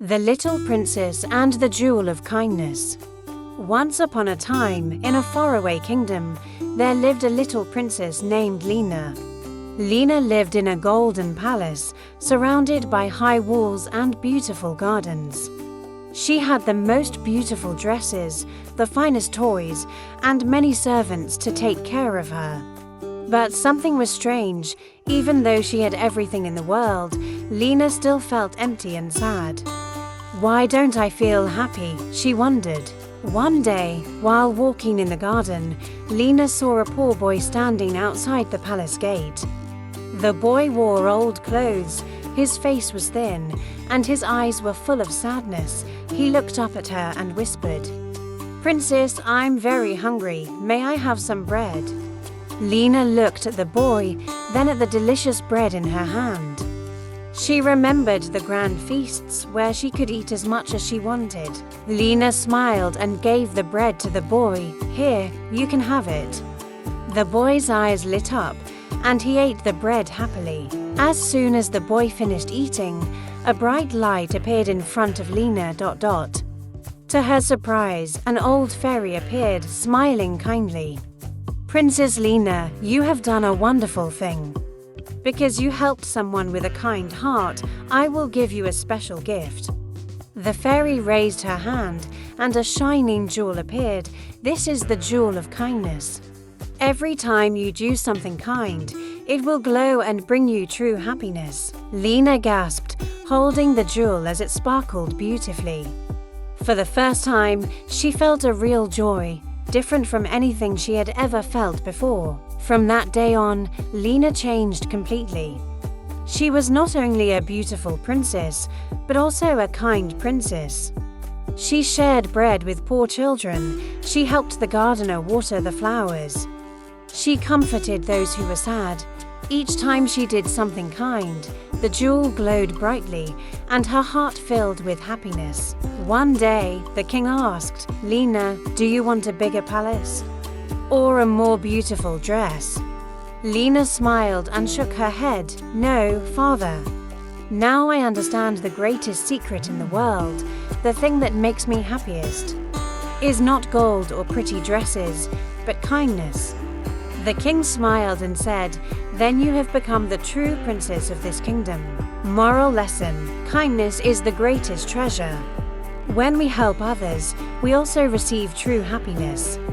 The Little Princess and the Jewel of Kindness. Once upon a time, in a faraway kingdom, there lived a little princess named Lina. Lina lived in a golden palace, surrounded by high walls and beautiful gardens. She had the most beautiful dresses, the finest toys, and many servants to take care of her. But something was strange. Even though she had everything in the world, Lina still felt empty and sad. "Why don't I feel happy?" she wondered. One day, while walking in the garden, Lina saw a poor boy standing outside the palace gate. The boy wore old clothes, his face was thin, and his eyes were full of sadness. He looked up at her and whispered, "Princess, I'm very hungry. May I have some bread?" Lina looked at the boy, then at the delicious bread in her hand. She remembered the grand feasts where she could eat as much as she wanted. Lina smiled and gave the bread to the boy. "Here, you can have it." The boy's eyes lit up, and he ate the bread happily. As soon as the boy finished eating, a bright light appeared in front of Lina. To her surprise, an old fairy appeared, smiling kindly. "Princess Lina, you have done a wonderful thing. Because you helped someone with a kind heart, I will give you a special gift." The fairy raised her hand, and a shining jewel appeared. "This is the jewel of kindness. Every time you do something kind, it will glow and bring you true happiness." Lina gasped, holding the jewel as it sparkled beautifully. For the first time, she felt a real joy, different from anything she had ever felt before. From that day on, Lina changed completely. She was not only a beautiful princess, but also a kind princess. She shared bread with poor children. She helped the gardener water the flowers. She comforted those who were sad. Each time she did something kind, the jewel glowed brightly, and her heart filled with happiness. One day, the king asked, "Lina, do you want a bigger palace? Or a more beautiful dress?" Lina smiled and shook her head. "No, father. Now I understand the greatest secret in the world. The thing that makes me happiest is not gold or pretty dresses, but kindness." The king smiled and said, "Then you have become the true princess of this kingdom." Moral lesson: kindness is the greatest treasure. When we help others, we also receive true happiness.